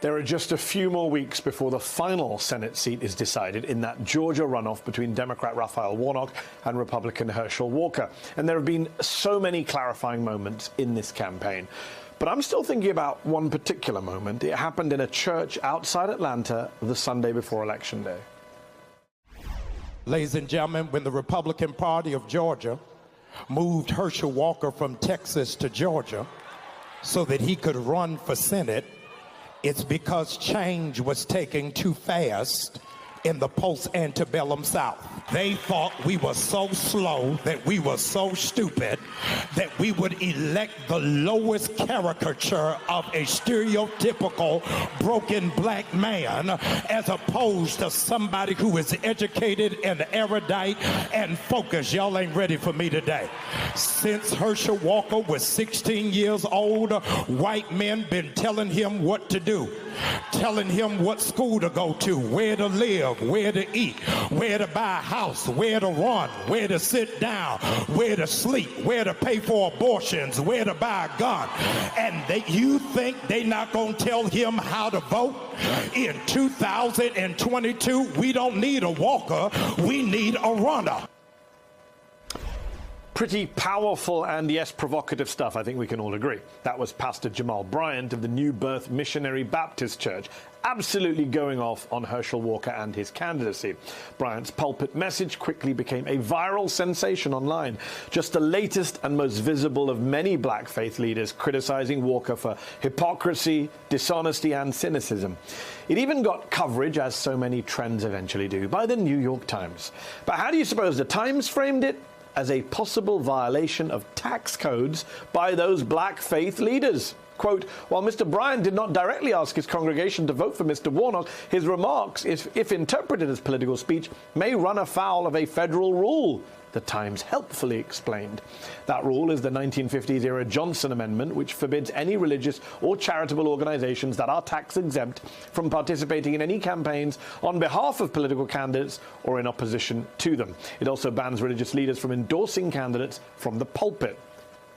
There are just a few more weeks before the final Senate seat is decided in that Georgia runoff between Democrat Raphael Warnock and Republican Herschel Walker. And there have been so many clarifying moments in this campaign. But I'm still thinking about one particular moment. It happened in a church outside Atlanta the Sunday before Election Day. Ladies and gentlemen, when the Republican Party of Georgia moved Herschel Walker from Texas to Georgia so that he could run for Senate, it's because change was taking too fast in the post-antebellum South. They thought we were so slow, that we were so stupid, that we would elect the lowest caricature of a stereotypical broken black man as opposed to somebody who is educated and erudite and focused. Y'all ain't ready for me today. Since Herschel Walker was 16 years old, white men been telling him what to do, telling him what school to go to, where to live, where to eat, where to buy a house, where to run, where to sit down, where to sleep, where to pay for abortions, where to buy a gun. And you think they not gonna tell him how to vote? In 2022, we don't need a walker, we need a runner. Pretty powerful and, yes, provocative stuff, I think we can all agree. That was Pastor Jamal Bryant of the New Birth Missionary Baptist Church, absolutely going off on Herschel Walker and his candidacy. Bryant's pulpit message quickly became a viral sensation online, just the latest and most visible of many black faith leaders criticizing Walker for hypocrisy, dishonesty, and cynicism. It even got coverage, as so many trends eventually do, by the New York Times. But how do you suppose the Times framed it? As a possible violation of tax codes by those black faith leaders. Quote, while Mr. Bryant did not directly ask his congregation to vote for Mr. Warnock, his remarks, if interpreted as political speech, may run afoul of a federal rule, the Times helpfully explained. That rule is the 1950s-era Johnson Amendment, which forbids any religious or charitable organizations that are tax-exempt from participating in any campaigns on behalf of political candidates or in opposition to them. It also bans religious leaders from endorsing candidates from the pulpit.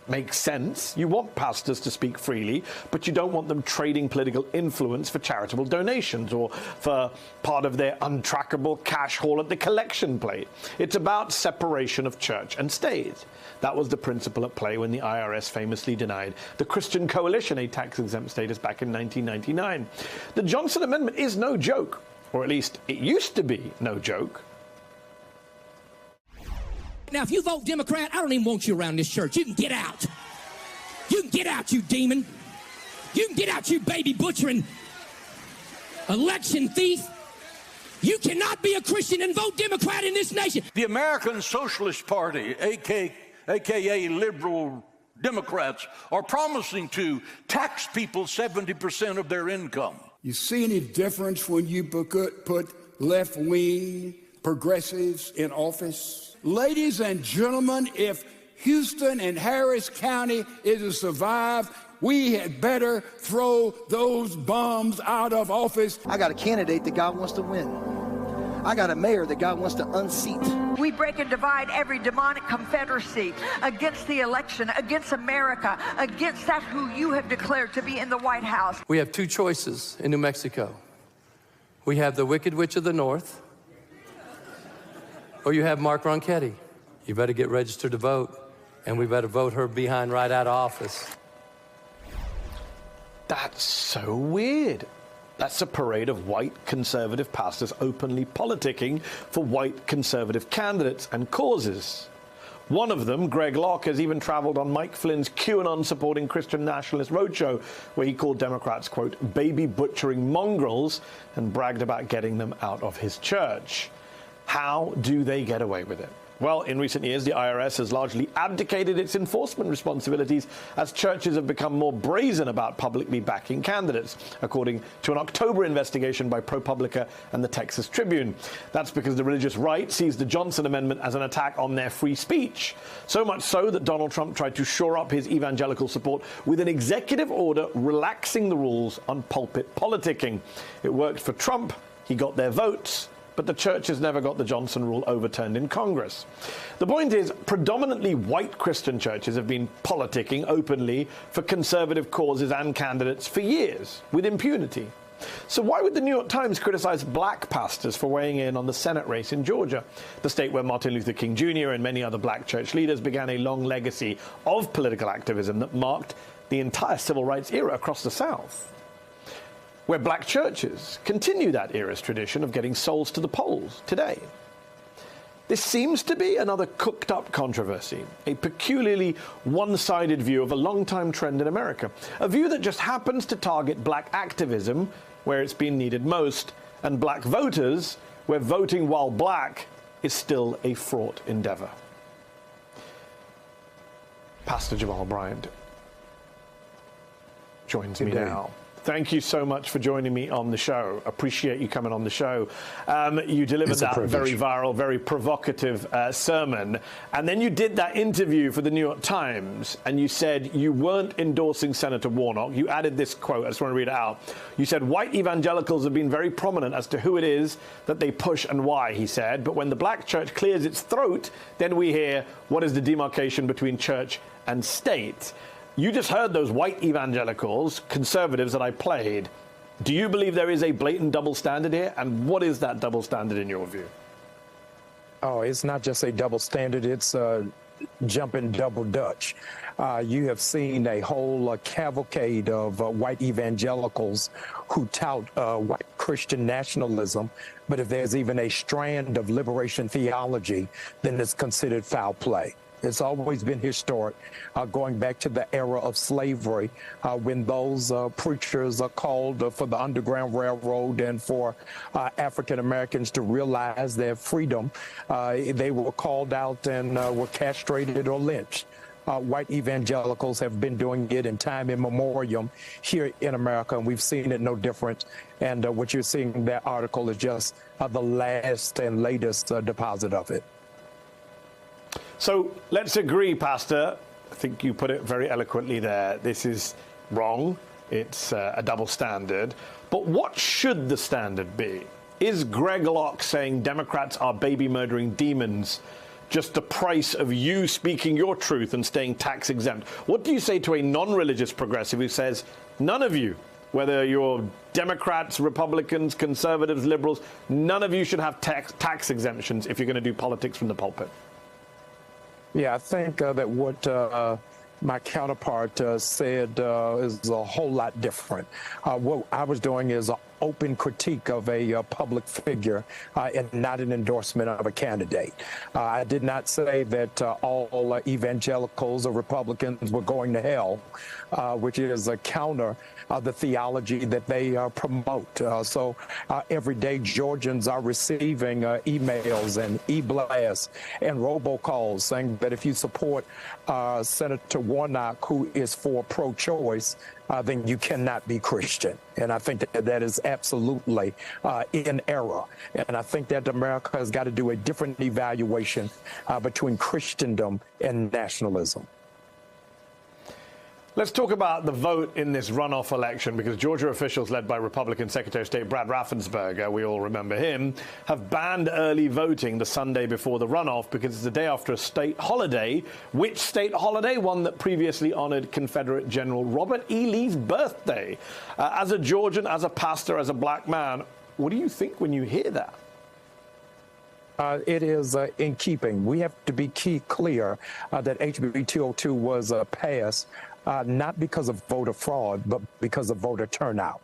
Makes sense. You want pastors to speak freely, but you don't want them trading political influence for charitable donations or for part of their untrackable cash haul at the collection plate. It's about separation of church and state. That was the principle at play when the IRS famously denied the Christian Coalition a tax-exempt status back in 1999. The Johnson Amendment is no joke, or at least it used to be no joke. Now, if you vote Democrat, I don't even want you around this church. You can get out. You can get out, you demon. You can get out, you baby butchering election thief. You cannot be a Christian and vote Democrat in this nation. The American Socialist Party, aka liberal Democrats, are promising to tax people 70% of their income. You see any difference when you put left-wing progressives in office? Ladies and gentlemen, if Houston and Harris County is to survive, we had better throw those bums out of office. I got a candidate that God wants to win. I got a mayor that God wants to unseat. We break and divide every demonic confederacy against the election, against America, against that who you have declared to be in the White House. We have two choices in New Mexico. We have the Wicked Witch of the North, or you have Mark Ronchetti. You better get registered to vote, and we better vote her behind right out of office. That's so weird. That's a parade of white conservative pastors openly politicking for white conservative candidates and causes. One of them, Greg Locke, has even traveled on Mike Flynn's QAnon-supporting Christian Nationalist Roadshow, where he called Democrats, quote, baby butchering mongrels, and bragged about getting them out of his church. How do they get away with it? Well, in recent years, the IRS has largely abdicated its enforcement responsibilities as churches have become more brazen about publicly backing candidates, according to an October investigation by ProPublica and the Texas Tribune. That's because the religious right sees the Johnson Amendment as an attack on their free speech. So much so that Donald Trump tried to shore up his evangelical support with an executive order relaxing the rules on pulpit politicking. It worked for Trump. He got their votes. But the church has never got the Johnson rule overturned in Congress. The point is, predominantly white Christian churches have been politicking openly for conservative causes and candidates for years, with impunity. So why would the New York Times criticize black pastors for weighing in on the Senate race in Georgia, the state where Martin Luther King Jr. and many other black church leaders began a long legacy of political activism that marked the entire civil rights era across the South, where black churches continue that era's tradition of getting souls to the polls today? This seems to be another cooked-up controversy, a peculiarly one-sided view of a long-time trend in America, a view that just happens to target black activism where it's been needed most, and black voters where voting while black is still a fraught endeavor. Pastor Jamal Bryant joins me now. Thank you so much for joining me on the show. Appreciate you coming on the show. You delivered that very viral, very provocative sermon. And then you did that interview for the New York Times, and you said you weren't endorsing Senator Warnock. You added this quote. I just want to read it out. You said, white evangelicals have been very prominent as to who it is that they push and why, he said. But when the black church clears its throat, then we hear, what is the demarcation between church and state? You just heard those white evangelicals, conservatives that I played. Do you believe there is a blatant double standard here? And what is that double standard in your view? Oh, it's not just a double standard. It's jumping double Dutch. You have seen a whole cavalcade of white evangelicals who tout white Christian nationalism. But if there's even a strand of liberation theology, then it's considered foul play. It's always been historic, going back to the era of slavery, when those preachers are called for the Underground Railroad and for African Americans to realize their freedom. They were called out and were castrated or lynched. White evangelicals have been doing it in time immemorial here in America, and we've seen it no different. And what you're seeing in that article is just the last and latest deposit of it. So let's agree, Pastor. I think you put it very eloquently there. This is wrong. It's a double standard. But what should the standard be? Is Greg Locke saying Democrats are baby-murdering demons just the price of you speaking your truth and staying tax exempt? What do you say to a non-religious progressive who says none of you, whether you're Democrats, Republicans, conservatives, liberals, none of you should have tax exemptions if you're going to do politics from the pulpit? Yeah, I think that what my counterpart said is a whole lot different. What I was doing is an open critique of a public figure and not an endorsement of a candidate. I did not say that all evangelicals or Republicans were going to hell, which is a counter the theology that they promote. So every day Georgians are receiving emails and e-blasts and robocalls saying that if you support Senator Warnock, who is for pro-choice, then you cannot be Christian. And I think that that is absolutely in error. And I think that America has got to do a different evaluation between Christendom and nationalism. Let's talk about the vote in this runoff election, because Georgia officials led by Republican Secretary of State Brad Raffensperger, we all remember him, have banned early voting the Sunday before the runoff because it's the day after a state holiday. Which state holiday? One that previously honored Confederate General Robert E. Lee's birthday. As a Georgian, as a pastor, as a black man, what do you think when you hear that? It is in keeping. We have to be clear that HB 202 was passed not because of voter fraud, but because of voter turnout.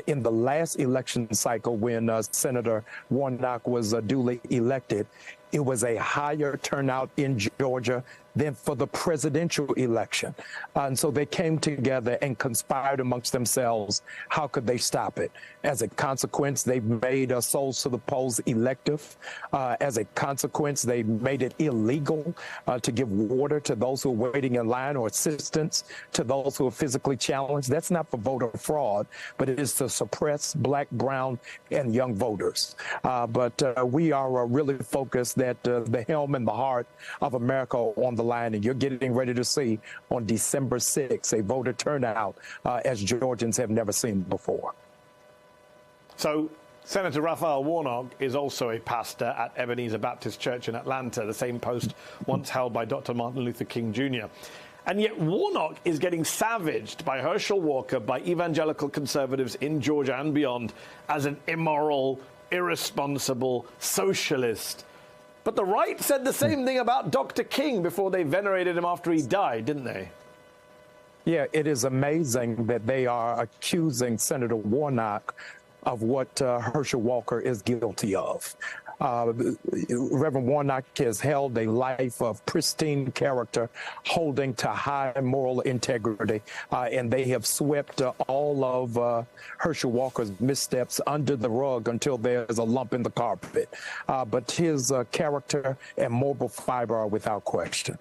In the last election cycle, when Senator Warnock was duly elected, it was a higher turnout in Georgia than for the presidential election. And so they came together and conspired amongst themselves. How could they stop it? As a consequence, they made souls to the polls elective. As a consequence, they made it illegal to give water to those who are waiting in line or assistance to those who are physically challenged. That's not for voter fraud, but it is to suppress black, brown, and young voters. But we are really focused that the helm and the heart of America are on the line, and you're getting ready to see on December 6th a voter turnout as Georgians have never seen before. So Senator Raphael Warnock is also a pastor at Ebenezer Baptist Church in Atlanta, the same post once held by Dr. Martin Luther King Jr. And yet Warnock is getting savaged by Herschel Walker, by evangelical conservatives in Georgia and beyond, as an immoral, irresponsible socialist. But the right said the same thing about Dr. King before they venerated him after he died, didn't they? Yeah, it is amazing that they are accusing Senator Warnock of what Herschel Walker is guilty of. Reverend Warnock has held a life of pristine character, holding to high moral integrity, and they have swept all of Herschel Walker's missteps under the rug until there's a lump in the carpet. But his character and moral fiber are without question.